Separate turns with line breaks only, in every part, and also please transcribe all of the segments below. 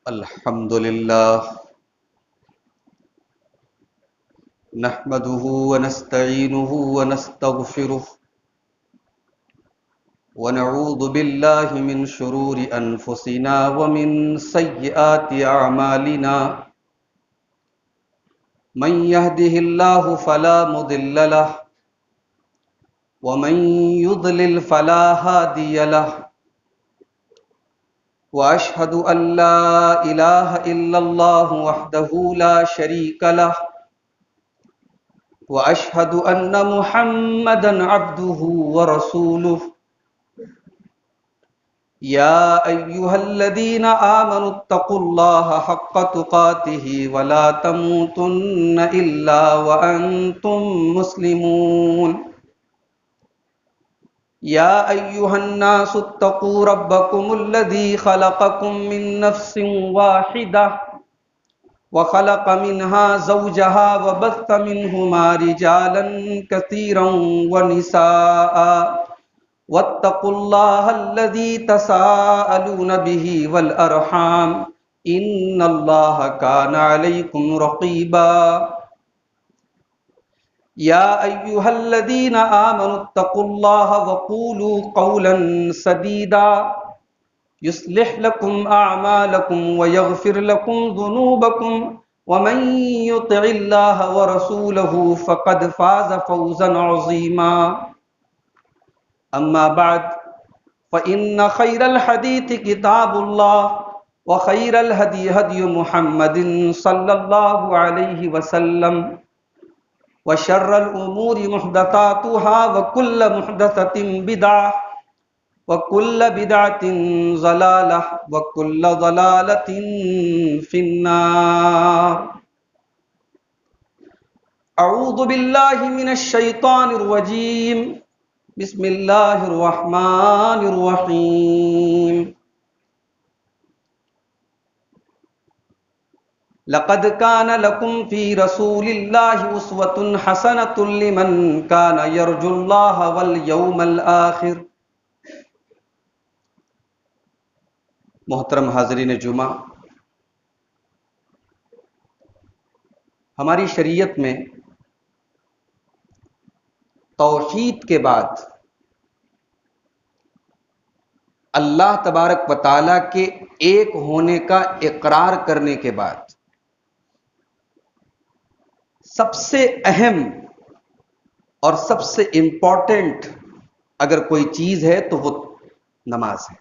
الحمد لله نحمده ونستعينه ونستغفره ونعوذ بالله من شرور أنفسنا ومن سيئات أعمالنا من يهده الله فلا مضل له ومن يضلل فلا هادي له وأشهد أن لا إله إلا الله وحده لا شريك له وأشهد أن محمدًا عبده ورسوله يا أيها الذين آمنوا اتقوا الله حق تقاته ولا تموتن إلا وأنتم مسلمون يا أيها الناس اتقوا ربكم الذي خلقكم من نفس واحدة وخلق منها زوجها وبث منهما رجالا كثيرا ونساء واتقوا الله الذي تساءلون به والأرحام إن الله كان عليكم رقيبا يا أيها الذين آمنوا اتقوا الله وقولوا قولا سديدا يصلح لكم أعمالكم ويغفر لكم ذنوبكم ومن يطع الله ورسوله فقد فاز فوزا عظيما أما بعد فإن خير الحديث كتاب الله وخير الهدي هدي محمد صلى الله عليه وسلم وشر الأمور محدثاتها وكل محدثة بدعة وكل بدعة ضلالة وكل ضلالة في النار أعوذ بالله من الشيطان الرجيم بسم الله الرحمن الرحيم لقد كان لكم في رسول الله أسوة حسنة لمن كان يرجو الله واليوم الآخر محترم حاضرین جمعہ، ہماری شریعت میں توحید کے بعد اللہ تبارک و تعالیٰ کے ایک ہونے کا اقرار کرنے کے بعد سب سے اہم اور سب سے امپورٹنٹ اگر کوئی چیز ہے تو وہ نماز ہے۔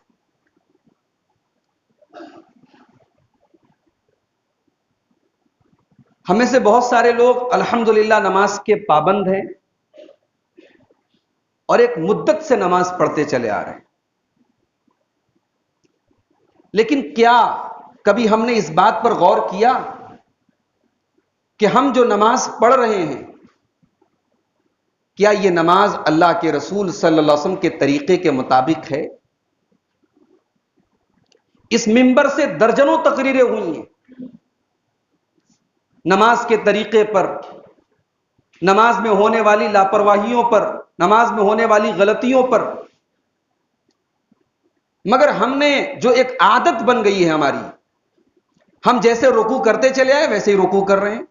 ہمیں سے بہت سارے لوگ الحمدللہ نماز کے پابند ہیں اور ایک مدت سے نماز پڑھتے چلے آ رہے ہیں، لیکن کیا کبھی ہم نے اس بات پر غور کیا کہ ہم جو نماز پڑھ رہے ہیں کیا یہ نماز اللہ کے رسول صلی اللہ علیہ وسلم کے طریقے کے مطابق ہے؟ اس منبر سے درجنوں تقریریں ہوئی ہیں نماز کے طریقے پر، نماز میں ہونے والی لاپرواہیوں پر، نماز میں ہونے والی غلطیوں پر، مگر ہم نے جو ایک عادت بن گئی ہے ہماری، ہم جیسے رکوع کرتے چلے آئے ویسے ہی رکوع کر رہے ہیں،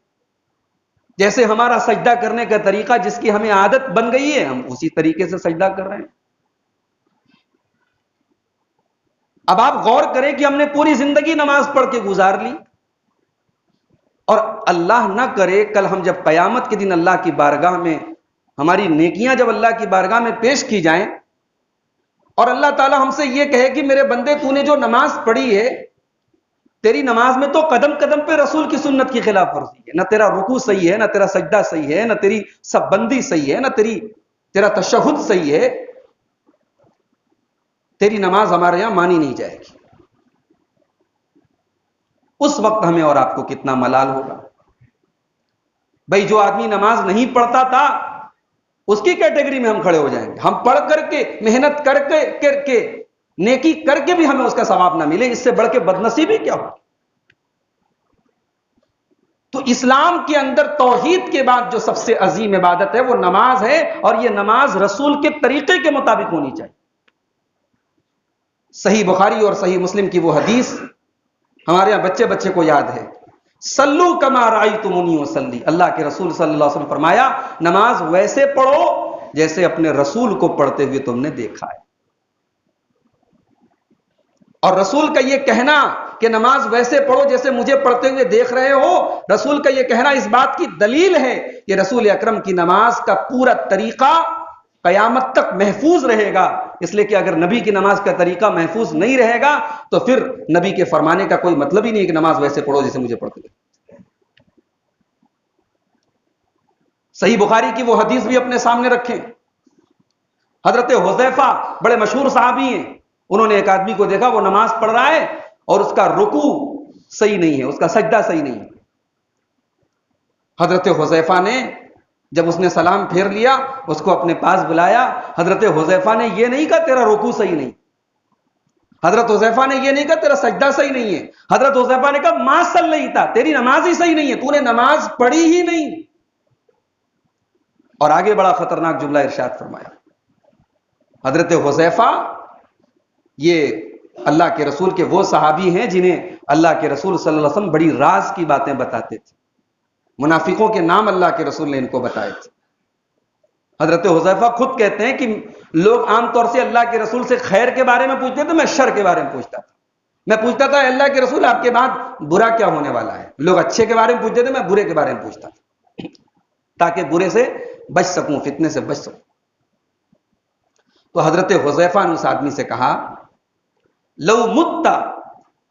جیسے ہمارا سجدہ کرنے کا طریقہ جس کی ہمیں عادت بن گئی ہے ہم اسی طریقے سے سجدہ کر رہے ہیں۔ اب آپ غور کریں کہ ہم نے پوری زندگی نماز پڑھ کے گزار لی، اور اللہ نہ کرے کل ہم جب قیامت کے دن اللہ کی بارگاہ میں ہماری نیکیاں جب اللہ کی بارگاہ میں پیش کی جائیں اور اللہ تعالیٰ ہم سے یہ کہے کہ میرے بندے تو نے جو نماز پڑھی ہے تیری نماز میں تو قدم قدم پہ رسول کی سنت کی خلاف ورزی ہے، نہ تیرا رکوع صحیح ہے، نہ تیرا سجدہ صحیح ہے، نہ تیری سب بندی صحیح ہے، نہ تیرا تشہد صحیح ہے، تیری نماز ہمارے یہاں مانی نہیں جائے گی۔ اس وقت ہمیں اور آپ کو کتنا ملال ہوگا۔ بھائی جو آدمی نماز نہیں پڑھتا تھا اس کی کیٹیگری میں ہم کھڑے ہو جائیں گے، ہم پڑھ کر کے محنت کر کے نیکی کر کے بھی ہمیں اس کا ثواب نہ ملے، اس سے بڑھ کے بدنصیبی کیا ہو؟ تو اسلام کے اندر توحید کے بعد جو سب سے عظیم عبادت ہے وہ نماز ہے، اور یہ نماز رسول کے طریقے کے مطابق ہونی چاہیے۔ صحیح بخاری اور صحیح مسلم کی وہ حدیث ہمارے یہاں بچے بچے کو یاد ہے، سلو کما رأیتمونی اصلی، اللہ کے رسول صلی اللہ علیہ وسلم فرمایا نماز ویسے پڑھو جیسے اپنے رسول کو پڑھتے ہوئے تم نے دیکھا ہے۔ اور رسول کا یہ کہنا کہ نماز ویسے پڑھو جیسے مجھے پڑھتے ہوئے دیکھ رہے ہو، رسول کا یہ کہنا اس بات کی دلیل ہے کہ رسول اکرم کی نماز کا پورا طریقہ قیامت تک محفوظ رہے گا، اس لیے کہ اگر نبی کی نماز کا طریقہ محفوظ نہیں رہے گا تو پھر نبی کے فرمانے کا کوئی مطلب ہی نہیں ہے کہ نماز ویسے پڑھو جیسے مجھے پڑھتے ہوئے۔ صحیح بخاری کی وہ حدیث بھی اپنے سامنے رکھیں، حضرت حذیفہ بڑے مشہور صحابی ہیں، انہوں نے ایک آدمی کو دیکھا وہ نماز پڑھ رہا ہے اور اس کا رکوع صحیح نہیں ہے، اس کا سجدہ صحیح نہیں ہے۔ حضرت حذیفہ نے جب اس نے سلام پھیر لیا اس کو اپنے پاس بلایا، حضرت حذیفہ نے یہ نہیں کہا تیرا رکوع صحیح نہیں، حضرت حذیفہ نے یہ نہیں کہا تیرا سجدہ صحیح نہیں ہے، حضرت حذیفہ نے کہا ما صلیتا، تیری نماز ہی صحیح نہیں ہے، تو نے نماز پڑھی ہی نہیں۔ اور آگے بڑا خطرناک جملہ ارشاد فرمایا، حضرت حذیفہ یہ اللہ کے رسول کے وہ صحابی ہیں جنہیں اللہ کے رسول صلی اللہ علیہ وسلم بڑی راز کی باتیں بتاتے تھے، منافقوں کے نام اللہ کے رسول نے ان کو بتائے تھے۔ حضرت حذیفہ خود کہتے ہیں کہ لوگ عام طور سے اللہ کے رسول سے خیر کے بارے میں پوچھتے تھے، میں شر کے بارے میں پوچھتا تھا، میں پوچھتا تھا اللہ کے رسول آپ کے بعد برا کیا ہونے والا ہے، لوگ اچھے کے بارے میں پوچھتے تھے، میں برے کے بارے میں پوچھتا تھا تاکہ برے سے بچ سکوں، فتنے سے بچ سکوں۔ تو حضرت حذیفہ نے اس آدمی سے کہا لو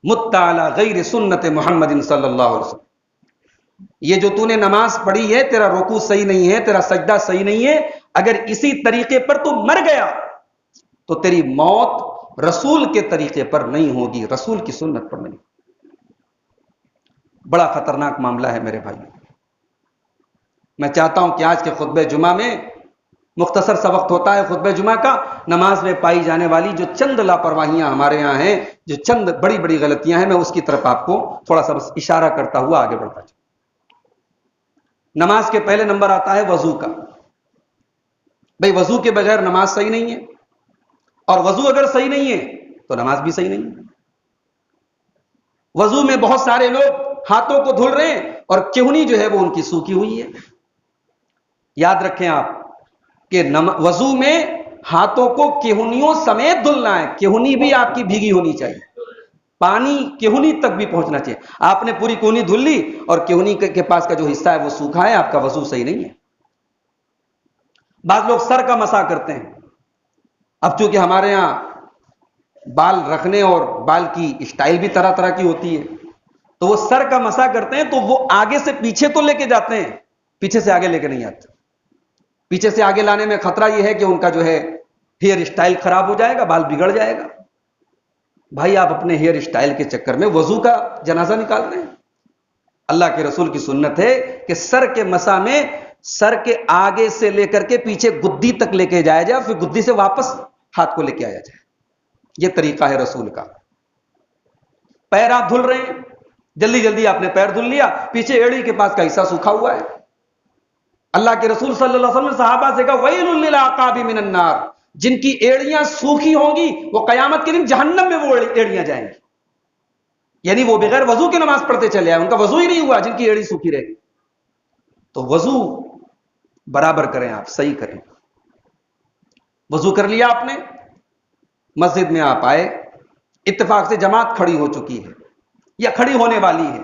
مت علی غیر سنت محمد صلی اللہ علیہ وسلم، یہ جو تو نے نماز پڑھی ہے تیرا رکوع صحیح نہیں ہے، تیرا سجدہ صحیح نہیں ہے، اگر اسی طریقے پر تو مر گیا تو تیری موت رسول کے طریقے پر نہیں ہوگی، رسول کی سنت پر نہیں۔ بڑا خطرناک معاملہ ہے میرے بھائی۔ میں چاہتا ہوں کہ آج کے خطبہ جمعہ میں، مختصر سا وقت ہوتا ہے خطبہ جمعہ کا، نماز میں پائی جانے والی جو چند لاپرواہیاں ہمارے ہاں ہیں، جو چند بڑی بڑی غلطیاں ہیں، میں اس کی طرف آپ کو تھوڑا سا بس اشارہ کرتا ہوا آگے بڑھتا چلوں۔ نماز کے پہلے نمبر آتا ہے وضو کا۔ بھئی وضو کے بغیر نماز صحیح نہیں ہے، اور وضو اگر صحیح نہیں ہے تو نماز بھی صحیح نہیں ہے۔ وضو میں بہت سارے لوگ ہاتھوں کو دھل رہے ہیں اور کہنی جو ہے وہ ان کی سوکھی ہوئی ہے۔ یاد رکھیں آپ کہ وضو میں ہاتھوں کو کہنیوں سمیت دھلنا ہے، کہنی بھی آپ کی بھیگی ہونی چاہیے، پانی کہنی تک بھی پہنچنا چاہیے۔ آپ نے پوری کہنی دھل لی اور کہنی کے پاس کا جو حصہ ہے وہ سوکھا ہے، آپ کا وضو صحیح نہیں ہے۔ بعض لوگ سر کا مسح کرتے ہیں، اب چونکہ ہمارے ہاں بال رکھنے اور بال کی اسٹائل بھی طرح طرح کی ہوتی ہے، تو وہ سر کا مسح کرتے ہیں تو وہ آگے سے پیچھے تو لے کے جاتے ہیں، پیچھے سے آگے لے کے نہیں آتے۔ پیچھے سے آگے لانے میں خطرہ یہ ہے کہ ان کا جو ہے ہیئر اسٹائل خراب ہو جائے گا، بال بگڑ جائے گا۔ بھائی آپ اپنے ہیئر اسٹائل کے چکر میں وضو کا جنازہ نکال رہے ہیں۔ اللہ کے رسول کی سنت ہے کہ سر کے مسح میں سر کے آگے سے لے کر کے پیچھے گدی تک لے کے جایا جائے، پھر گدی سے واپس ہاتھ کو لے کے آیا جائے، یہ طریقہ ہے رسول کا۔ پیر آپ دھل رہے ہیں، جلدی جلدی آپ نے پیر دھل لیا، پیچھے ایڑی کے پاس کا حصہ سوکھا ہوا ہے۔ اللہ کے رسول صلی اللہ علیہ وسلم نے صحابہ سے کہا ویل للعقاب من النار، جن کی ایڑیاں سوکھی ہوں گی وہ قیامت کے دن جہنم میں وہ ایڑیاں جائیں گی، یعنی وہ بغیر وضو کے نماز پڑھتے چلے آئے، ان کا وضو ہی نہیں ہوا جن کی ایڑی سوکھی رہے گی۔ تو وضو برابر کریں، آپ صحیح کریں۔ وضو کر لیا آپ نے، مسجد میں آپ آئے، اتفاق سے جماعت کھڑی ہو چکی ہے یا کھڑی ہونے والی ہے،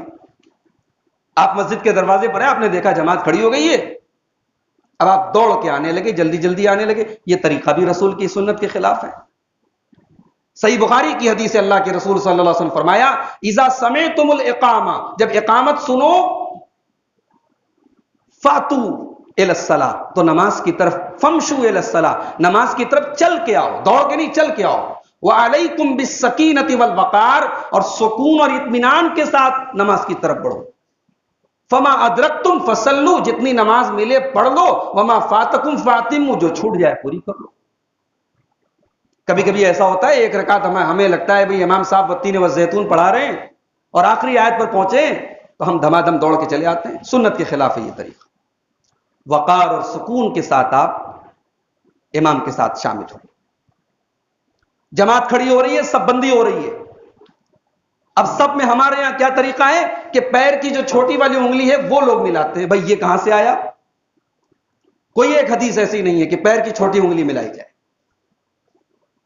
آپ مسجد کے دروازے پر ہیں، آپ نے دیکھا جماعت کھڑی ہو گئی ہے، اب آپ دوڑ کے آنے لگے، جلدی جلدی آنے لگے، یہ طریقہ بھی رسول کی سنت کے خلاف ہے۔ صحیح بخاری کی حدیث ہے، اللہ کے رسول صلی اللہ علیہ وسلم فرمایا اذا سمعتم الاقامہ، جب اقامت سنو، فاتو الی الصلاۃ، تو نماز کی طرف، فمشوا الی الصلاۃ، نماز کی طرف چل کے آؤ، دوڑ کے نہیں، چل کے آؤ۔ وعلیکم بالسکینۃ والوقار، اور سکون اور اطمینان کے ساتھ نماز کی طرف بڑھو۔ فما ادرکتم فصلوا، جتنی نماز ملے پڑھ لو، وما فاتکم فاتموا، جو چھوٹ جائے پوری کر لو۔ کبھی کبھی ایسا ہوتا ہے ایک رکعت ہمیں لگتا ہے بھئی امام صاحب والتین والزیتون پڑھا رہے ہیں اور آخری آیت پر پہنچے تو ہم دھما دم دوڑ کے چلے آتے ہیں، سنت کے خلاف ہے یہ طریقہ۔ وقار اور سکون کے ساتھ آپ امام کے ساتھ شامل ہو۔ جماعت کھڑی ہو رہی ہے، سب بندی ہو رہی ہے، اب سب میں ہمارے یہاں کیا طریقہ ہے کہ پیر کی جو چھوٹی والی انگلی ہے وہ لوگ ملاتے ہیں. بھائی یہ کہاں سے آیا؟ کوئی ایک حدیث ایسی نہیں ہے کہ پیر کی چھوٹی انگلی ملائی جائے.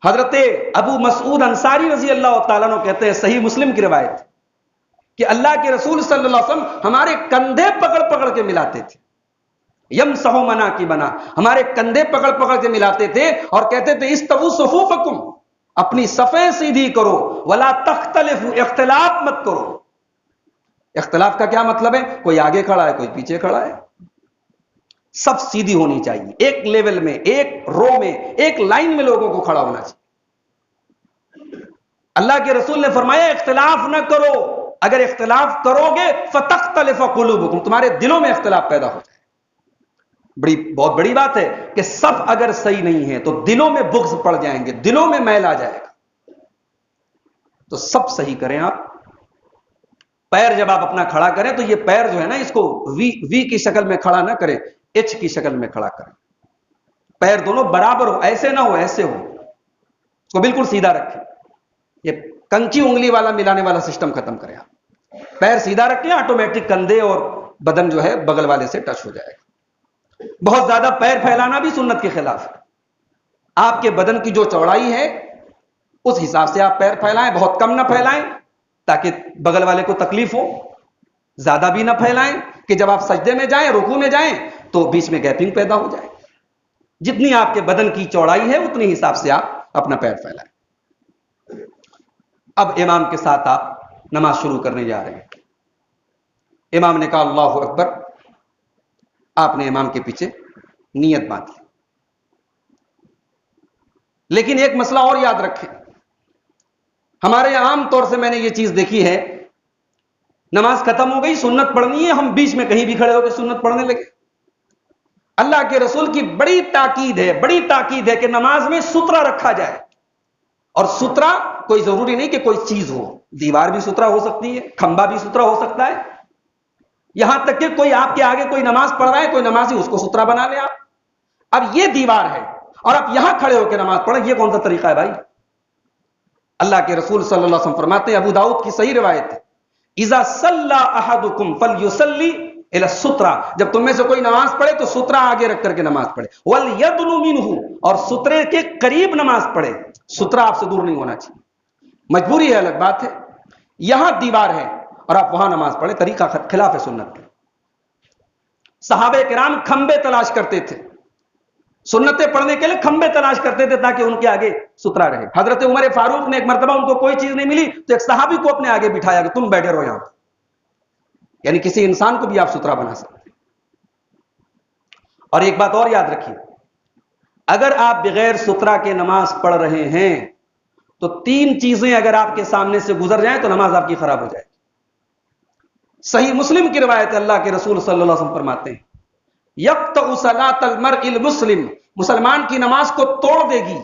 حضرت ابو مسعود انصاری رضی اللہ تعالیٰ عنہ کہتے ہیں، صحیح مسلم کی روایت، کہ اللہ کے رسول صلی اللہ علیہ وسلم ہمارے کندھے پکڑ پکڑ کے ملاتے تھے. یمسحو مناکبنا، ہمارے کندھے پکڑ پکڑ کے ملاتے تھے اور کہتے تھے استووا صفوفکم، اپنی صفیں سیدھی کرو، ولا تختلفوا، اختلاف مت کرو. اختلاف کا کیا مطلب ہے؟ کوئی آگے کھڑا ہے کوئی پیچھے کھڑا ہے، سب سیدھی ہونی چاہیے، ایک لیول میں، ایک رو میں، ایک لائن میں لوگوں کو کھڑا ہونا چاہیے. اللہ کے رسول نے فرمایا اختلاف نہ کرو، اگر اختلاف کرو گے فتختلف قلوبکم، تمہارے دلوں میں اختلاف پیدا ہو جائے. بہت بڑی بات ہے کہ سب اگر صحیح نہیں ہے تو دلوں میں بغض پڑ جائیں گے، دلوں میں میل آ جائے گا. تو سب صحیح کریں. آپ پیر جب آپ اپنا کھڑا کریں تو یہ پیر جو ہے نا اس کو وی کی شکل میں کھڑا نہ کریں، ایچ کی شکل میں کھڑا کریں. پیر دونوں برابر ہو، ایسے نہ ہو ایسے ہو، اس کو بالکل سیدھا رکھیں. یہ کنچی انگلی والا ملانے والا سسٹم ختم کریں. آپ پیر سیدھا رکھیں، آٹومیٹک کندھے اور بدن جو ہے بغل والے سے ٹچ ہو جائے گا. بہت زیادہ پیر پھیلانا بھی سنت کے خلاف ہے. آپ کے بدن کی جو چوڑائی ہے اس حساب سے آپ پیر پھیلائیں، بہت کم نہ پھیلائیں تاکہ بغل والے کو تکلیف ہو، زیادہ بھی نہ پھیلائیں کہ جب آپ سجدے میں جائیں، رکوع میں جائیں تو بیچ میں گیپنگ پیدا ہو جائے. جتنی آپ کے بدن کی چوڑائی ہے اتنی حساب سے آپ اپنا پیر پھیلائیں. اب امام کے ساتھ آپ نماز شروع کرنے جا رہے ہیں. امام نے کہا اللہ اکبر، آپ نے امام کے پیچھے نیت باندھی. لیکن ایک مسئلہ اور یاد رکھیں، ہمارے عام طور سے میں نے یہ چیز دیکھی ہے، نماز ختم ہو گئی، سنت پڑھنی ہے، ہم بیچ میں کہیں بھی کھڑے ہو کے سنت پڑھنے لگے. اللہ کے رسول کی بڑی تاکید ہے کہ نماز میں سترا رکھا جائے. اور سترا کوئی ضروری نہیں کہ کوئی چیز ہو، دیوار بھی سترا ہو سکتی ہے، کھمبا بھی سترا ہو سکتا ہے، یہاں تک کہ کوئی آپ کے آگے کوئی نماز پڑھ رہا ہے، کوئی نمازی، اس کو سترا بنا لے آپ. اب یہ دیوار ہے اور آپ یہاں کھڑے ہو کے نماز پڑھیں، یہ کون سا طریقہ ہے بھائی؟ اللہ کے رسول صلی اللہ علیہ وسلم فرماتے ہیں، ابو داؤد کی صحیح روایت ہے، اذا صلی احدکم فلیصلی الی السترہ، جب تم میں سے کوئی نماز پڑھے تو سترہ آگے رکھ کر کے نماز پڑھے، ولیدن منہ، اور سترے کے قریب نماز پڑھے. سترہ آپ سے دور نہیں ہونا چاہیے، مجبوری ہے الگ بات ہے، یہاں دیوار ہے اور آپ وہاں نماز پڑھے، طریقہ خلاف ہے سنت کے. صحابہ کرام کھمبے تلاش کرتے تھے، سنتیں پڑھنے کے لیے کھمبے تلاش کرتے تھے تاکہ ان کے آگے سترا رہے. حضرت عمر فاروق نے ایک مرتبہ ان کو کوئی چیز نہیں ملی تو ایک صحابی کو اپنے آگے بٹھایا کہ تم بیٹھے رہو یہاں. یعنی کسی انسان کو بھی آپ سترا بنا سکتے ہیں. اور ایک بات اور یاد رکھیے، اگر آپ بغیر سترا کے نماز پڑھ رہے ہیں تو تین چیزیں اگر آپ کے سامنے سے گزر جائیں تو نماز آپ کی خراب ہو جائے گی. صحیح مسلم کی روایت ہے، اللہ کے رسول صلی اللہ علیہ وسلم فرماتے ہیں، یقطع صلاۃ المرء المسلم، مسلمان کی نماز کو توڑ دے گی،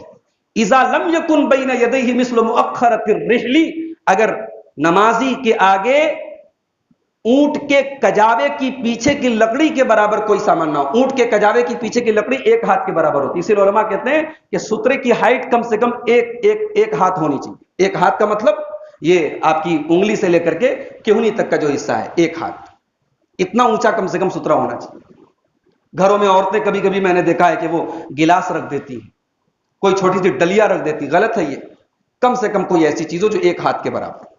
اذا لم یکن بین یدیہ مثل مؤخرۃ الرحل، اگر نمازی کے آگے اونٹ کے کجاوے کی پیچھے کی لکڑی کے برابر کوئی سامان نہ ہو. اونٹ کے کجاوے کی پیچھے کی لکڑی ایک ہاتھ کے برابر ہوتی ہے. اسی لیے علماء کہتے ہیں کہ سترے کی ہائٹ کم سے کم ایک ہاتھ ہونی چاہیے. ایک ہاتھ کا مطلب یہ آپ کی انگلی سے لے کر کے کہنی تک کا جو حصہ ہے، ایک ہاتھ، اتنا اونچا کم سے کم سترا ہونا چاہیے. گھروں میں عورتیں کبھی کبھی میں نے دیکھا ہے کہ وہ گلاس رکھ دیتی ہیں، کوئی چھوٹی سی ڈلیا رکھ دیتی، غلط ہے یہ. کم سے کم کوئی ایسی چیز ہو جو ایک ہاتھ کے برابر.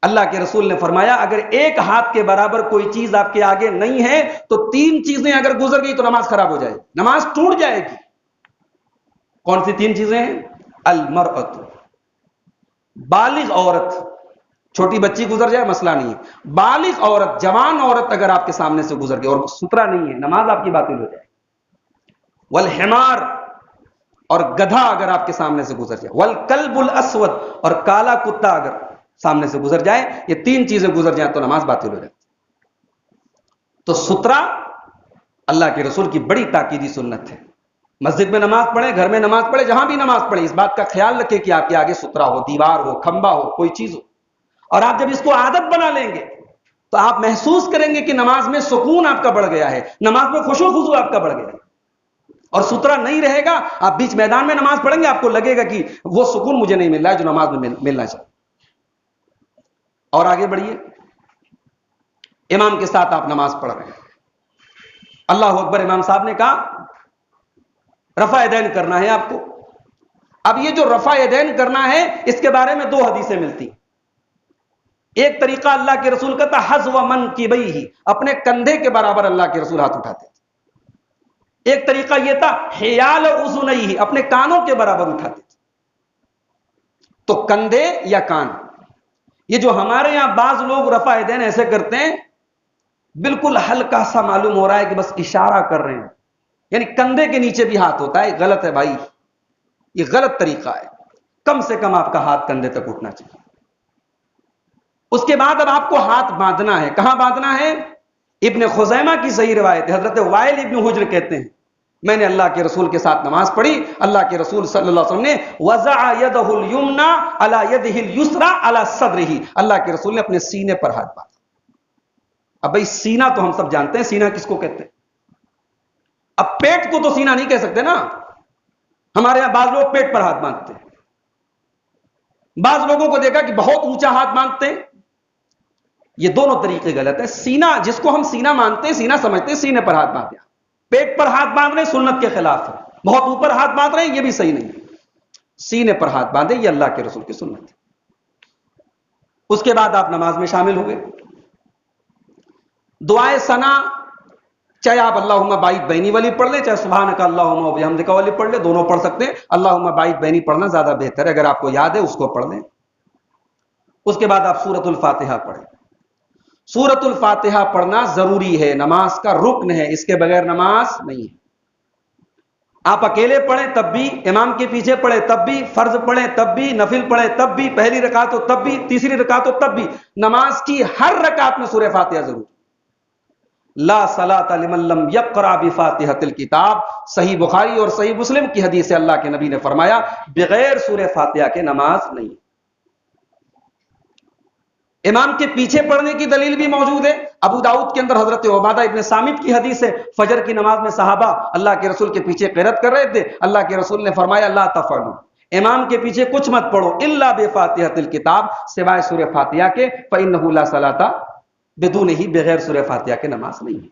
اللہ کے رسول نے فرمایا اگر ایک ہاتھ کے برابر کوئی چیز آپ کے آگے نہیں ہے تو تین چیزیں اگر گزر گئی تو نماز خراب ہو جائے گی، نماز ٹوٹ جائے گی. کون سی تین چیزیں ہیں؟ المرأۃ، بالغ عورت، چھوٹی بچی گزر جائے مسئلہ نہیں ہے، بالغ عورت، جوان عورت اگر آپ کے سامنے سے گزر گئی اور سترا نہیں ہے، نماز آپ کی باطل ہو جائے. والحمار، اور گدھا اگر آپ کے سامنے سے گزر جائے. والکلب الاسود، اور کالا کتا اگر سامنے سے گزر جائے، یہ تین چیزیں گزر جائیں تو نماز باطل ہو جائے. تو سترا اللہ کے رسول کی بڑی تاکیدی سنت ہے. مسجد میں نماز پڑھیں، گھر میں نماز پڑھیں، جہاں بھی نماز پڑھیں، اس بات کا خیال رکھیں کہ آپ کے آگے سترا ہو، دیوار ہو، کھمبا ہو، کوئی چیز ہو. اور آپ جب اس کو عادت بنا لیں گے تو آپ محسوس کریں گے کہ نماز میں سکون آپ کا بڑھ گیا ہے، نماز میں خشوع و خضوع آپ کا بڑھ گیا ہے. اور سترا نہیں رہے گا، آپ بیچ میدان میں نماز پڑھیں گے، آپ کو لگے گا کہ وہ سکون مجھے نہیں مل رہا ہے جو نماز میں ملنا چاہیے. اور آگے بڑھیے، امام کے ساتھ آپ نماز پڑھ رہے ہیں، اللہ اکبر، امام صاحب نے کہا رفع یدین کرنا ہے آپ کو۔ اب یہ جو رفع یدین کرنا ہے اس کے بارے میں 2 حدیثیں ملتی۔ ایک طریقہ اللہ کے رسول کا تھا حذو منکبیہ، اپنے کندھے کے برابر اللہ کے رسول ہاتھ اٹھاتے تھے۔ ایک طریقہ یہ تھا حیال اذنیہ، اپنے کانوں کے برابر اٹھاتے تھے۔ تو کندھے یا کان، یہ جو ہمارے یہاں بعض لوگ رفع یدین ایسے کرتے ہیں، بالکل ہلکا سا معلوم ہو رہا ہے کہ بس اشارہ کر رہے ہیں، یعنی کندھے کے نیچے بھی ہاتھ ہوتا ہے، غلط ہے بھائی، یہ غلط طریقہ ہے۔ کم سے کم آپ کا ہاتھ کندھے تک اٹھنا چاہیے۔ اس کے بعد اب آپ کو ہاتھ باندھنا ہے، کہاں باندھنا ہے؟ ابن خزیمہ کی صحیح روایت ہے، حضرت وائل ابن حجر کہتے ہیں میں نے اللہ کے رسول کے ساتھ نماز پڑھی، اللہ کے رسول صلی اللہ علیہ وسلم نے وضع یدہ الیمنی علی یدہ الیسری علی صدرہ، اللہ کے رسول نے اپنے سینے پر ہاتھ باندھا۔ اب بھائی سینہ تو ہم سب جانتے ہیں، سینہ کس کو کہتے ہیں؟ اب پیٹ کو تو سینہ نہیں کہہ سکتے نا، ہمارے یہاں بعض لوگ پیٹ پر ہاتھ باندھتے ہیں، بعض لوگوں کو دیکھا کہ بہت اونچا ہاتھ باندھتے ہیں۔ یہ دونوں طریقے غلط ہیں۔ سینہ جس کو ہم سینہ مانتے ہیں، سینہ سمجھتے ہیں، سینے پر ہاتھ باندھتے ہیں۔ پیٹ پر ہاتھ باندھ رہے ہیں سنت کے خلاف ہے، بہت اوپر ہاتھ باندھ رہے ہیں یہ بھی صحیح نہیں ہے۔ سینے پر ہاتھ باندھے، یہ اللہ کے رسول کی سنت ہے۔ اس کے بعد آپ نماز میں شامل ہوئے۔ دعائے ثنا چاہے آپ اللہم باعث بینی والی پڑھ لیں، چاہے سبحانک اللہم و بحمدک والی پڑھ لیں، دونوں پڑھ سکتے ہیں۔ اللہم باعث بینی پڑھنا زیادہ بہتر ہے، اگر آپ کو یاد ہے اس کو پڑھ لیں۔ اس کے بعد آپ سورۃ الفاتحہ پڑھیں۔ سورۃ الفاتحہ پڑھنا ضروری ہے، نماز کا رکن ہے، اس کے بغیر نماز نہیں ہے۔ آپ اکیلے پڑھیں تب بھی، امام کے پیچھے پڑھیں تب بھی، فرض پڑھیں تب بھی، نفل پڑھیں تب بھی، پہلی رکعت ہو تب بھی، تیسری رکعت ہو تب بھی، نماز کی ہر رکعت میں سورہ فاتحہ ضرور۔ لا صلاۃ لمن لم یقرأ بفاتحۃ الکتاب، صحیح بخاری اور صحیح مسلم کی حدیث سے اللہ کے نبی نے فرمایا بغیر سورہ فاتحہ کے نماز نہیں۔ امام کے پیچھے پڑھنے کی دلیل بھی موجود ہے، ابو داؤد کے اندر حضرت عبادہ ابن صامت کی حدیث ہے، فجر کی نماز میں صحابہ اللہ کے رسول کے پیچھے قرات کر رہے تھے، اللہ کے رسول نے فرمایا لا تفعلوا، امام کے پیچھے کچھ مت پڑھو الا بفاتحۃ الکتاب، سوائے سورہ فاتحہ کے، فانہ لا صلاۃ بدون ہی، بغیر سورہ فاتحہ کے نماز نہیں ہے۔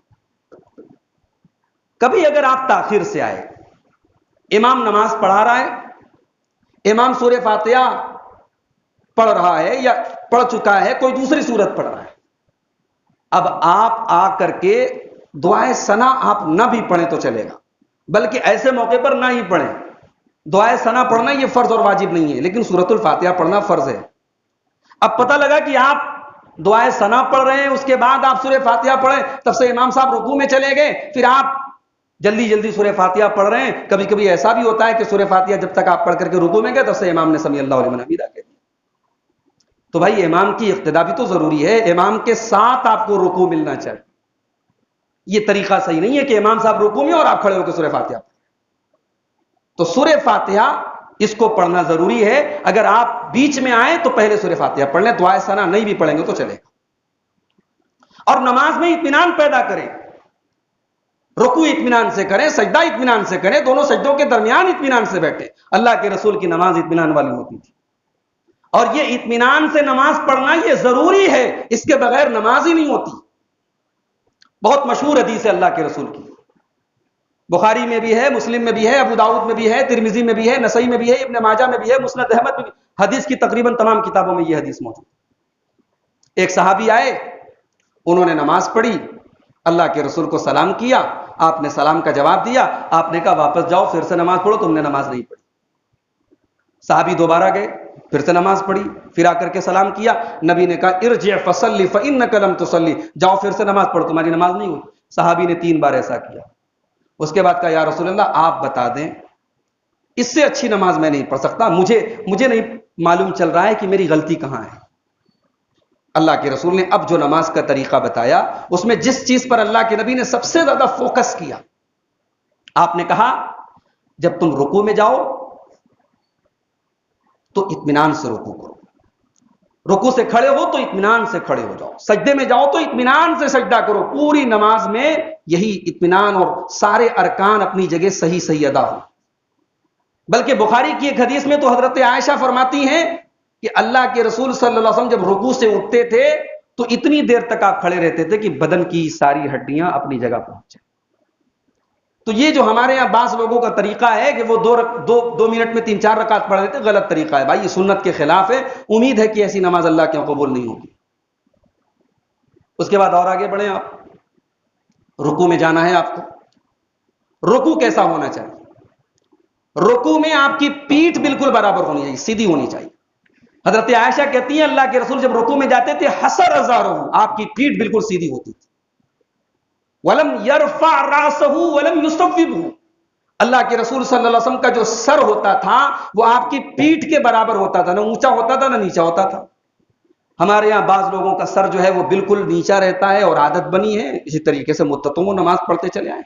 کبھی اگر آپ تاخیر سے آئے، امام نماز پڑھا رہا ہے، امام سورہ فاتحہ پڑھ رہا ہے یا پڑھ چکا ہے، کوئی دوسری سورت پڑھ رہا ہے، اب آپ آ کر کے دعائے ثنا آپ نہ بھی پڑھیں تو چلے گا، بلکہ ایسے موقع پر نہ ہی پڑھیں۔ دعائے ثنا پڑھنا یہ فرض اور واجب نہیں ہے، لیکن سورۃ الفاتحہ پڑھنا فرض ہے۔ اب پتہ لگا کہ آپ دعائے ثنا پڑھ رہے ہیں، اس کے بعد آپ سورہ فاتحہ پڑھیں، تب سے امام صاحب رکوع میں چلے گئے، پھر آپ جلدی جلدی سورہ فاتحہ پڑھ رہے ہیں۔ کبھی کبھی ایسا بھی ہوتا ہے کہ سورہ فاتحہ جب تک آپ پڑھ کر کے رکوع میں گئے تب سے امام نے سمیع اللہ لمن حمیدہ کہہ دیا۔ تو بھائی امام کی اقتداء بھی تو ضروری ہے، امام کے ساتھ آپ کو رکوع ملنا چاہیے۔ یہ طریقہ صحیح نہیں ہے کہ امام صاحب رکوع میں اور آپ کھڑے ہو کے سورہ فاتحہ پڑھیں۔ تو سورہ فاتحہ اس کو پڑھنا ضروری ہے، اگر آپ بیچ میں آئیں تو پہلے سورہ فاتحہ پڑھ لیں، دعائے ثنا نہیں بھی پڑھیں گے تو چلے گا۔ اور نماز میں اطمینان پیدا کریں، رکوع اطمینان سے کریں، سجدہ اطمینان سے کریں، دونوں سجدوں کے درمیان اطمینان سے بیٹھیں۔ اللہ کے رسول کی نماز اطمینان والی ہوتی تھی، اور یہ اطمینان سے نماز پڑھنا یہ ضروری ہے، اس کے بغیر نماز ہی نہیں ہوتی۔ بہت مشہور حدیث ہے اللہ کے رسول کی، بخاری میں بھی ہے، مسلم میں بھی ہے، ابو داؤد میں بھی ہے، ترمذی میں بھی ہے، نسائی میں بھی ہے، ابن ماجہ میں بھی ہے، مسند احمد میں بھی، حدیث کی تقریباً تمام کتابوں میں یہ حدیث موجود ہے۔ ایک صحابی آئے، انہوں نے نماز پڑھی، اللہ کے رسول کو سلام کیا، آپ نے سلام کا جواب دیا، آپ نے کہا واپس جاؤ پھر سے نماز پڑھو، تم نے نماز نہیں پڑھی۔ صحابی دوبارہ گئے، پھر سے نماز پڑھی، پھر آ کر کے سلام کیا، نبی نے کہا ارجع فصلی فانک لم تصلی، جاؤ پھر سے نماز پڑھو، تمہاری نماز نہیں ہوئی۔ صحابی نے 3 بار ایسا کیا، اس کے بعد کہا یا رسول اللہ آپ بتا دیں، اس سے اچھی نماز میں نہیں پڑھ سکتا، مجھے نہیں معلوم چل رہا ہے کہ میری غلطی کہاں ہے۔ اللہ کے رسول نے اب جو نماز کا طریقہ بتایا، اس میں جس چیز پر اللہ کے نبی نے سب سے زیادہ فوکس کیا، آپ نے کہا جب تم رکوع میں جاؤ تو اطمینان سے رکوع کرو، رکوع سے کھڑے ہو تو اطمینان سے کھڑے ہو جاؤ، سجدے میں جاؤ تو اطمینان سے سجدہ کرو۔ پوری نماز میں یہی اطمینان اور سارے ارکان اپنی جگہ صحیح صحیح ادا ہو۔ بلکہ بخاری کی ایک حدیث میں تو حضرت عائشہ فرماتی ہیں کہ اللہ کے رسول صلی اللہ علیہ وسلم جب رکوع سے اٹھتے تھے تو اتنی دیر تک آپ کھڑے رہتے تھے کہ بدن کی ساری ہڈیاں اپنی جگہ پہنچ جائیں۔ تو یہ جو ہمارے یہاں بعض لوگوں کا طریقہ ہے کہ وہ دو منٹ میں 3-4 رکعت پڑھ لیتے، غلط طریقہ ہے بھائی، یہ سنت کے خلاف ہے۔ امید ہے کہ ایسی نماز اللہ کے یہاں قبول نہیں ہوگی۔ اس کے بعد اور آگے بڑھیں، آپ رکوع میں جانا ہے آپ کو۔ رکوع کیسا ہونا چاہیے؟ رکوع میں آپ کی پیٹھ بالکل برابر ہونی چاہیے، سیدھی ہونی چاہیے۔ حضرت عائشہ کہتی ہیں اللہ کے رسول جب رکوع میں جاتے تھے حسر ازارہ، آپ کی پیٹھ بالکل سیدھی ہوتی تھی۔ ولم يرفع راسه ولم يصوبه، اللہ کے رسول صلی اللہ علیہ وسلم کا جو سر ہوتا تھا وہ آپ کی پیٹھ کے برابر ہوتا تھا، نہ اونچا ہوتا تھا نہ نیچا ہوتا تھا۔ ہمارے یہاں بعض لوگوں کا سر جو ہے وہ بالکل نیچا رہتا ہے اور عادت بنی ہے اسی طریقے سے مدتوں وہ نماز پڑھتے چلے آئے۔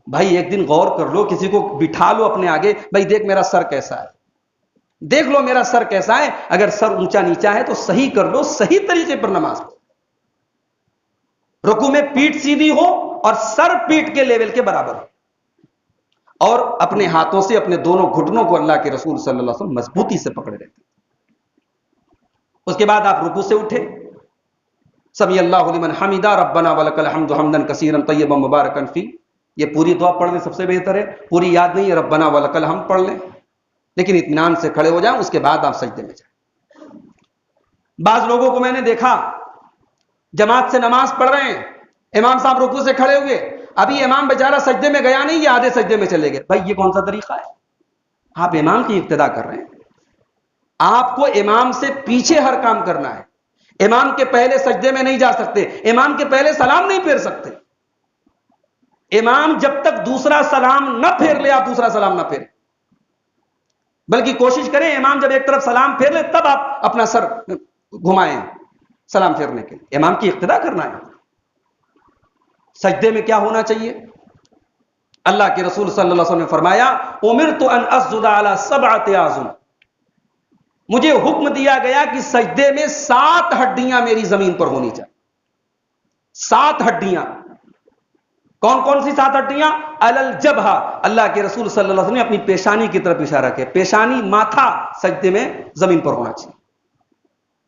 بھائی ایک دن غور کر لو، کسی کو بٹھا لو اپنے آگے، بھائی دیکھ میرا سر کیسا ہے، دیکھ لو میرا سر کیسا ہے۔ اگر سر اونچا نیچا ہے تو صحیح کر لو، صحیح طریقے پر نماز پڑھو۔ رکوع میں پیٹھ سیدھی ہو اور سر پیٹھ کے لیول کے برابر ہو، اور اپنے ہاتھوں سے اپنے دونوں گھٹنوں کو اللہ کے رسول صلی اللہ علیہ وسلم مضبوطی سے پکڑے رہتے۔ اس کے بعد آپ رکوع سے اٹھے، سمی اللہ لمن حمدہ ربنا ولک الحمد حمدا کثیرا طیبا مبارکا فی، یہ پوری دعا پڑھنے سب سے بہتر ہے۔ پوری یاد نہیں ہے ربنا ولک الحمد پڑھ لیں، لیکن اطمینان سے کھڑے ہو جائیں، اس کے بعد آپ سجدے میں جائیں۔ بعض لوگوں کو میں نے دیکھا جماعت سے نماز پڑھ رہے ہیں، امام صاحب رکوع سے کھڑے ہوئے، ابھی امام بیچارہ سجدے میں گیا نہیں، یہ آدھے سجدے میں چلے گئے۔ بھائی یہ کون سا طریقہ ہے؟ آپ امام کی اقتدا کر رہے ہیں، آپ کو امام سے پیچھے ہر کام کرنا ہے۔ امام کے پہلے سجدے میں نہیں جا سکتے، امام کے پہلے سلام نہیں پھیر سکتے۔ امام جب تک دوسرا سلام نہ پھیر لے آپ دوسرا سلام نہ پھیریں، بلکہ کوشش کریں امام جب ایک طرف سلام پھیر لے تب آپ اپنا سر گھمائیں سلام پھیرنے کے لیے۔ امام کی اقتدا کرنا ہے۔ سجدے میں کیا ہونا چاہیے؟ اللہ کے رسول صلی اللہ علیہ وسلم نے فرمایا امرت ان اسجد علی 7 اعظم، مجھے حکم دیا گیا کہ سجدے میں 7 ہڈیاں میری زمین پر ہونی چاہیے۔ 7 ہڈیاں، کون کون سی 7 ہڈیاں؟ علی الجبہہ، اللہ کے رسول صلی اللہ علیہ وسلم نے اپنی پیشانی کی طرف اشارہ کیا، پیشانی ماتھا سجدے میں زمین پر ہونا چاہیے۔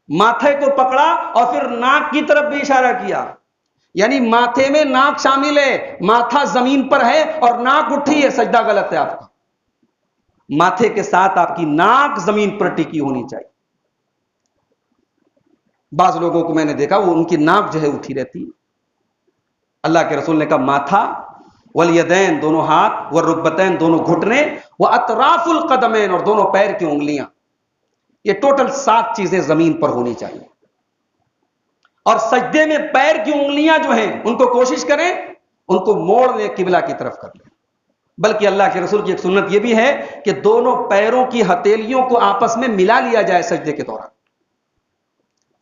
ماتھے کو پکڑا اور پھر ناک کی طرف بھی اشارہ کیا، یعنی ماتھے میں ناک شامل ہے، ماتھا زمین پر ہے اور ناک اٹھی ہے، سجدہ غلط ہے آپ کا۔ ماتھے کے ساتھ آپ کی ناک زمین پر ٹکی ہونی چاہیے۔ بعض لوگوں کو میں نے دیکھا وہ ان کی ناک جو ہے اٹھی رہتی ہے۔ اللہ کے رسول نے کہا ماتھا، والیدین دونوں ہاتھ، والرکبتین دونوں گھٹنے، واطراف القدمین اور دونوں پیر کی انگلیاں، یہ ٹوٹل 7 چیزیں زمین پر ہونی چاہیے۔ اور سجدے میں پیر کی انگلیاں جو ہیں ان کو کوشش کریں ان کو موڑ لیں، قبلہ کی طرف کر لیں۔ بلکہ اللہ کے رسول کی ایک سنت یہ بھی ہے کہ دونوں پیروں کی ہتھیلیوں کو آپس میں ملا لیا جائے سجدے کے دوران۔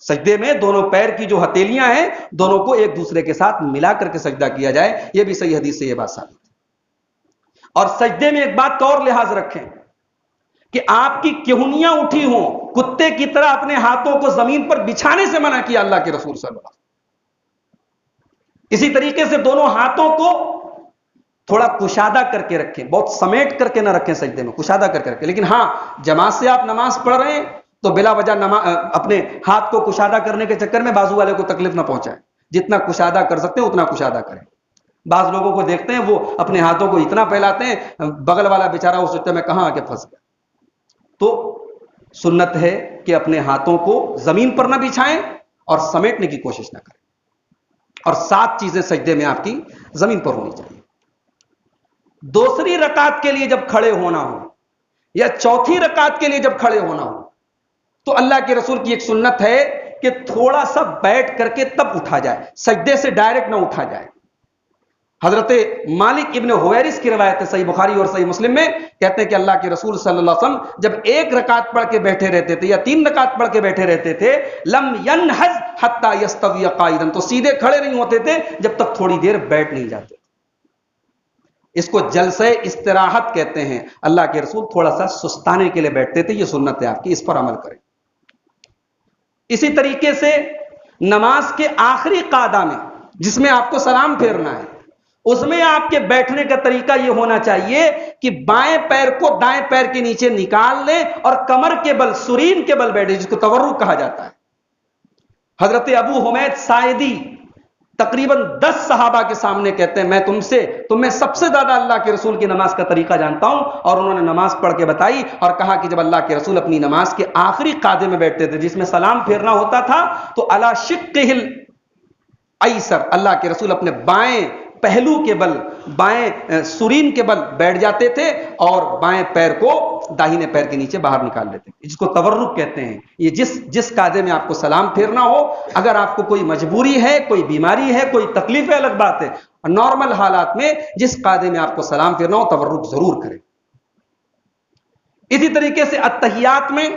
سجدے میں دونوں پیر کی جو ہتھیلیاں ہیں دونوں کو ایک دوسرے کے ساتھ ملا کر کے سجدہ کیا جائے، یہ بھی صحیح حدیث سے یہ بات ثابت ہے۔ اور سجدے میں ایک بات کا اور لحاظ رکھیں کہ آپ کی کہنیاں اٹھی ہوں، کتے کی طرح اپنے ہاتھوں کو زمین پر بچھانے سے منع کیا اللہ کے رسول صلی اللہ علیہ وسلم۔ اسی طریقے سے دونوں ہاتھوں کو تھوڑا کشادہ کر کے رکھیں، بہت سمیٹ کر کے نہ رکھیں سجدے میں، کشادہ کر کے رکھیں۔ لیکن ہاں جماعت سے آپ نماز پڑھ رہے ہیں تو بلا وجہ اپنے ہاتھ کو کشادہ کرنے کے چکر میں بازو والے کو تکلیف نہ پہنچائیں، جتنا کشادہ کر سکتے ہیں اتنا کشادہ کریں۔ بعض لوگوں کو دیکھتے ہیں وہ اپنے ہاتھوں کو اتنا پھیلاتے ہیں بغل والا بیچارہ وہ سوچتا ہے میں کہاں آ کے پھنس گیا۔ تو سنت ہے کہ اپنے ہاتھوں کو زمین پر نہ بچھائیں اور سمیٹنے کی کوشش نہ کریں، اور 7 چیزیں سجدے میں آپ کی زمین پر ہونی چاہیے۔ دوسری رکعت کے لیے جب کھڑے ہونا ہو یا چوتھی رکعت کے لیے جب کھڑے ہونا ہو تو اللہ کے رسول کی ایک سنت ہے کہ تھوڑا سا بیٹھ کر کے تب اٹھا جائے، سجدے سے ڈائریکٹ نہ اٹھا جائے۔ حضرت مالک ابن حویرث کی روایت ہے صحیح بخاری اور صحیح مسلم میں، کہتے ہیں کہ اللہ کے رسول صلی اللہ علیہ وسلم جب 1 رکعت پڑھ کے بیٹھے رہتے تھے یا 3 رکعت پڑھ کے بیٹھے رہتے تھے لم ينہض حتی یستوی قائدا، تو سیدھے کھڑے نہیں ہوتے تھے جب تک تھوڑی دیر بیٹھ نہیں جاتے۔ اس کو جلسہ استراحت کہتے ہیں۔ اللہ کے رسول تھوڑا سا سستانے کے لیے بیٹھتے تھے، یہ سنت ہے آپ کی، اس پر عمل کریں۔ اسی طریقے سے نماز کے آخری قعدہ میں جس میں آپ کو سلام پھیرنا ہے اس میں آپ کے بیٹھنے کا طریقہ یہ ہونا چاہیے کہ بائیں پیر کو دائیں پیر کے نیچے نکال لیں اور کمر کے بل، سرین کے بل بیٹھے، جس کو تورک کہا جاتا ہے۔ حضرت ابو حمید ساعدی تقریباً 10 صحابہ کے سامنے کہتے ہیں میں تم میں سب سے زیادہ اللہ کے رسول کی نماز کا طریقہ جانتا ہوں، اور انہوں نے نماز پڑھ کے بتائی اور کہا کہ جب اللہ کے رسول اپنی نماز کے آخری قاعدے میں بیٹھتے تھے جس میں سلام پھیرنا ہوتا تھا، تو علی شقہ الایسر، اللہ کے رسول اپنے بائیں پہلو کے بل، بائیں سرین کے بل بیٹھ جاتے تھے اور بائیں پیر کو داہنے پیر کے نیچے باہر نکال لیتے ہیں، جس کو تورک کہتے ہیں۔ یہ جس قاعدے میں آپ کو سلام پھیرنا ہو، اگر آپ کو کوئی مجبوری ہے، کوئی بیماری ہے، کوئی تکلیف ہے، الگ بات ہے، نارمل حالات میں جس قاعدے میں آپ کو سلام پھیرنا ہو تورک ضرور کریں۔ اسی طریقے سے اتحیات میں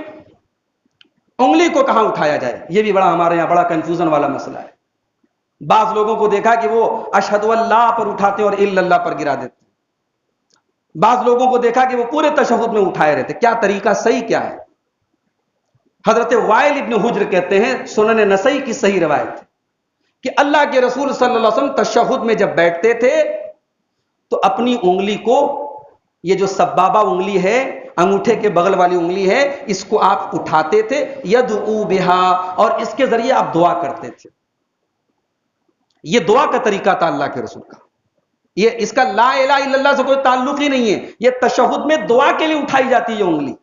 انگلی کو کہاں اٹھایا جائے، یہ بھی ہمارے یہاں بڑا کنفیوژن والا مسئلہ ہے۔ بعض لوگوں کو دیکھا کہ وہ اشہد اللہ پر اٹھاتے اور الا اللہ پر گرا دیتے، بعض لوگوں کو دیکھا کہ وہ پورے تشہد میں اٹھائے رہتے۔ کیا طریقہ صحیح کیا ہے؟ حضرت وائل ابن حجر کہتے ہیں، سنن نسائی کی صحیح روایت ہے کہ اللہ کے رسول صلی اللہ علیہ وسلم تشہد میں جب بیٹھتے تھے تو اپنی انگلی کو، یہ جو سبابہ انگلی ہے، انگوٹھے کے بغل والی انگلی ہے، اس کو آپ اٹھاتے تھے، یدعو بہا، اور اس کے ذریعے آپ دعا کرتے تھے۔ یہ دعا کا طریقہ تھا اللہ کے رسول کا، اس کا لا الہ الا اللہ سے کوئی تعلق ہی نہیں ہے، یہ تشہد میں دعا کے لیے اٹھائی جاتی ہے انگلی۔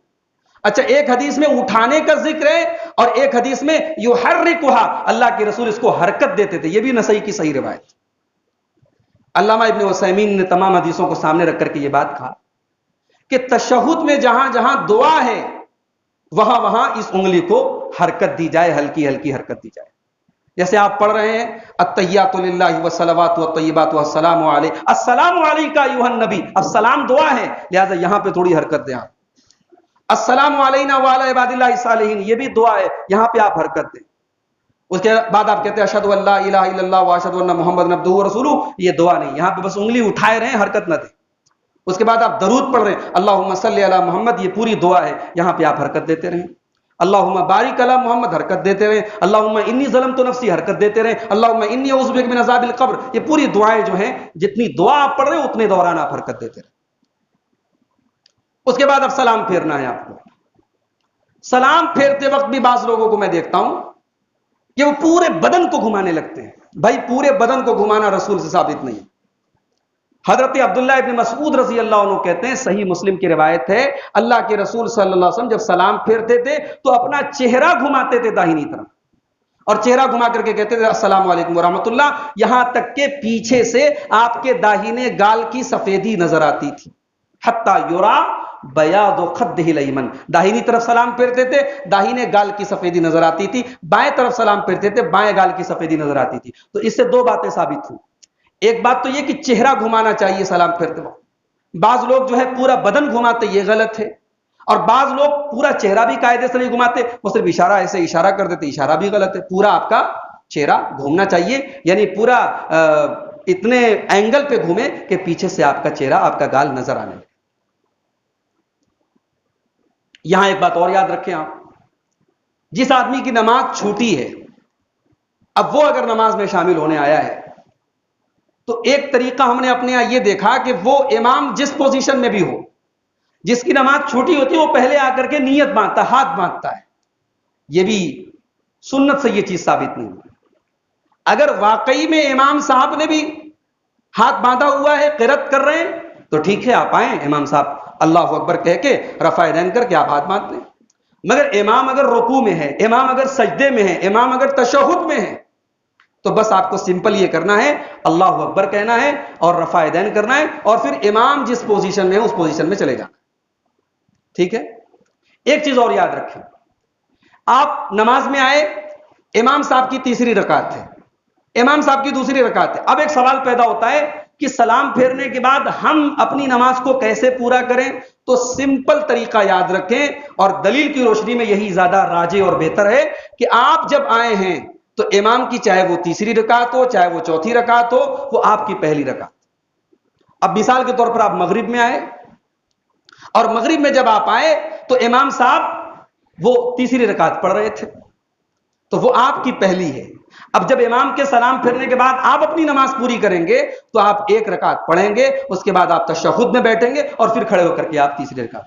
اچھا، ایک حدیث میں اٹھانے کا ذکر ہے اور ایک حدیث میں یحرکھا، اللہ کے رسول اس کو حرکت دیتے تھے، یہ بھی نسائی کی صحیح روایت۔ علامہ ابن عثیمین نے تمام حدیثوں کو سامنے رکھ کر کے یہ بات کہا کہ تشہد میں جہاں جہاں دعا ہے وہاں وہاں اس انگلی کو حرکت دی جائے، ہلکی ہلکی حرکت دی جائے۔ جیسے آپ پڑھ رہے ہیں التحیات للہ والصلوات والطیبات والسلام علیہ، السلام علیکہ ایھا النبی، اب سلام دعا ہے، لہذا یہاں پہ تھوڑی حرکت دیں آپ۔ السلام علینا وعلی عباد اللہ الصالحین، یہ بھی دعا ہے، یہاں پہ آپ حرکت دیں۔ اس کے بعد آپ کہتے ہیں اشہد ان لا الہ الا اللہ واشہد ان محمد عبدہ ورسولہ، یہ دعا نہیں، یہاں پہ بس انگلی اٹھائے رہیں، حرکت نہ دیں۔ اس کے بعد آپ درود پڑھ رہے ہیں اللہم صلی علی محمد، یہ پوری دعا ہے، یہاں پہ آپ حرکت دیتے رہیں۔ اللہم بارک علی محمد، حرکت دیتے رہیں۔ اللہم انی ظلمت نفسی، حرکت دیتے رہیں۔ اللہم انی اعوذ بک من عذاب القبر، یہ پوری دعائیں جو ہیں، جتنی دعا آپ پڑھ رہے ہیں اتنے دوران آپ حرکت دیتے رہیں۔ اس کے بعد اب سلام پھیرنا ہے آپ کو۔ سلام پھیرتے وقت بھی بعض لوگوں کو میں دیکھتا ہوں کہ وہ پورے بدن کو گھمانے لگتے ہیں۔ بھائی پورے بدن کو گھمانا رسول سے ثابت نہیں۔ حضرت عبداللہ ابن مسعود رضی اللہ عنہ کہتے ہیں، صحیح مسلم کی روایت ہے، اللہ کے رسول صلی اللہ علیہ وسلم جب سلام پھیرتے تھے تو اپنا چہرہ گھماتے تھے داہنی طرف، اور چہرہ گھما کر کے کہتے تھے السلام علیکم ورحمۃ اللہ، یہاں تک کہ پیچھے سے آپ کے داہنے گال کی سفیدی نظر آتی تھی، حتی یرا بیاض خدہ الایمن، داہنی طرف سلام پھیرتے تھے، داہنے گال کی سفیدی نظر آتی تھی، بائیں طرف سلام پھیرتے تھے، بائیں گال کی سفیدی نظر آتی تھی۔ تو اس سے دو باتیں ثابت ہوئی۔ ایک بات تو یہ کہ چہرہ گھمانا چاہیے سلام پھیرتے وقت، بعض لوگ جو ہے پورا بدن گھماتے، یہ غلط ہے، اور بعض لوگ پورا چہرہ بھی قاعدے سے نہیں گھماتے، وہ صرف اشارہ ایسے اشارہ کر دیتے، اشارہ بھی غلط ہے، پورا آپ کا چہرہ گھومنا چاہیے، یعنی پورا اتنے اینگل پہ گھومے کہ پیچھے سے آپ کا چہرہ، آپ کا گال نظر آنے لگے۔ یہاں ایک بات اور یاد رکھیں آپ، جس آدمی کی نماز چھوٹی ہے، اب وہ اگر نماز میں شامل ہونے آیا ہے تو ایک طریقہ ہم نے اپنے یہاں یہ دیکھا کہ وہ امام جس پوزیشن میں بھی ہو، جس کی نماز چھوٹی ہوتی ہے وہ پہلے آ کر کے نیت باندھتا ہے، ہاتھ باندھتا ہے۔ یہ بھی سنت سے یہ چیز ثابت نہیں ہوئی۔ اگر واقعی میں امام صاحب نے بھی ہاتھ باندھا ہوا ہے، قرات کر رہے ہیں، تو ٹھیک ہے، آپ آئیں، امام صاحب اللہ اکبر کہہ کے رفع یدین کر کے آپ ہاتھ باندھ دیں۔ مگر امام اگر رکوع میں ہے، امام اگر سجدے میں ہے، امام اگر تشہد میں ہے، تو بس آپ کو سمپل یہ کرنا ہے، اللہ اکبر کہنا ہے اور رفع یدین کرنا ہے، اور پھر امام جس پوزیشن میں ہے اس پوزیشن میں چلے جانا۔ ٹھیک ہے؟ ایک چیز اور یاد رکھیں، آپ نماز میں آئے، امام صاحب کی تیسری رکعت ہے، امام صاحب کی دوسری رکعت ہے، اب ایک سوال پیدا ہوتا ہے کہ سلام پھیرنے کے بعد ہم اپنی نماز کو کیسے پورا کریں؟ تو سمپل طریقہ یاد رکھیں، اور دلیل کی روشنی میں یہی زیادہ راجح اور بہتر ہے کہ آپ جب آئے ہیں تو امام کی چاہے وہ تیسری رکعت ہو، چاہے وہ چوتھی رکعت ہو، وہ آپ کی پہلی رکعت۔ اب مثال کے طور پر آپ مغرب میں آئے، اور مغرب میں جب آپ آئے تو امام صاحب وہ تیسری رکعت پڑھ رہے تھے، تو وہ آپ کی پہلی ہے۔ اب جب امام کے سلام پھرنے کے بعد آپ اپنی نماز پوری کریں گے تو آپ ایک رکعت پڑھیں گے، اس کے بعد آپ تشہد میں بیٹھیں گے اور پھر کھڑے ہو کر کے آپ تیسری رکعت۔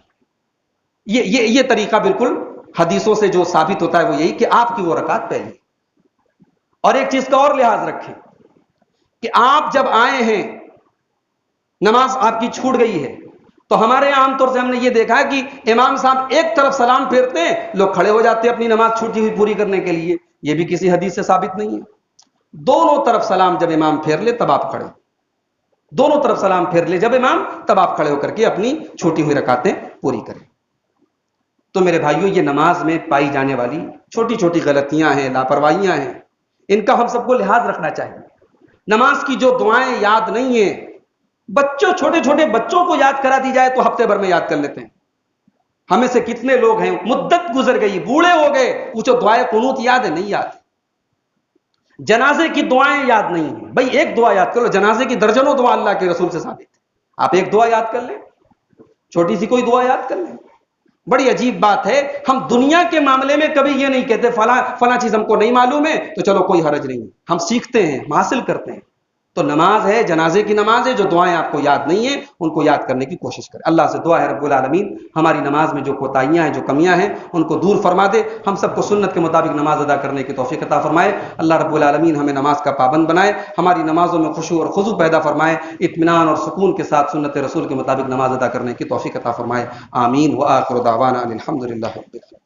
یہ طریقہ بالکل حدیثوں سے جو ثابت ہوتا ہے وہ یہی کہ آپ کی وہ رکعت پہلی۔ اور ایک چیز کا اور لحاظ رکھیں کہ آپ جب آئے ہیں، نماز آپ کی چھوٹ گئی ہے، تو ہمارے عام طور سے ہم نے یہ دیکھا ہے کہ امام صاحب ایک طرف سلام پھیرتے ہیں، لوگ کھڑے ہو جاتے ہیں اپنی نماز چھوٹی ہوئی پوری کرنے کے لیے۔ یہ بھی کسی حدیث سے ثابت نہیں ہے۔ دونوں طرف سلام جب امام پھیر لے تب آپ کھڑے، دونوں طرف سلام پھیر لے جب امام، تب آپ کھڑے ہو کر کے اپنی چھوٹی ہوئی رکعتیں پوری کریں۔ تو میرے بھائیوں، یہ نماز میں پائی جانے والی چھوٹی چھوٹی غلطیاں ہیں، لاپرواہیاں ہیں، ان کا ہم سب کو لحاظ رکھنا چاہیے۔ نماز کی جو دعائیں یاد نہیں ہیں، بچوں، چھوٹے چھوٹے بچوں کو یاد کرا دی جائے تو ہفتے بھر میں یاد کر لیتے ہیں۔ ہمیں سے کتنے لوگ ہیں مدت گزر گئی، بوڑھے ہو گئے، پوچھو دعائیں قنوت یاد ہے؟ نہیں یاد۔ جنازے کی دعائیں یاد نہیں ہیں، بھائی ایک دعا یاد کر لو، جنازے کی درجنوں دعا اللہ کے رسول سے ثابت ہے، آپ ایک دعا یاد کر لیں، چھوٹی سی کوئی دعا یاد کر لیں۔ بڑی عجیب بات ہے، ہم دنیا کے معاملے میں کبھی یہ نہیں کہتے فلاں چیز ہم کو نہیں معلوم ہے تو چلو کوئی حرج نہیں ہے، ہم سیکھتے ہیں، ہم حاصل کرتے ہیں۔ تو نماز ہے، جنازے کی نماز ہے، جو دعائیں آپ کو یاد نہیں ہیں ان کو یاد کرنے کی کوشش کریں۔ اللہ سے دعا ہے رب العالمین ہماری نماز میں جو کوتاہیاں ہیں، جو کمیاں ہیں، ان کو دور فرما دے، ہم سب کو سنت کے مطابق نماز ادا کرنے کی توفیق عطا فرمائے۔ اللہ رب العالمین ہمیں نماز کا پابند بنائے، ہماری نمازوں میں خشوع اور خضوع پیدا فرمائے، اطمینان اور سکون کے ساتھ سنت رسول کے مطابق نماز ادا کرنے کی توفیق عطا فرمائے۔ آمین۔ وآخر دعوانا ان الحمد للہ رب العالمین۔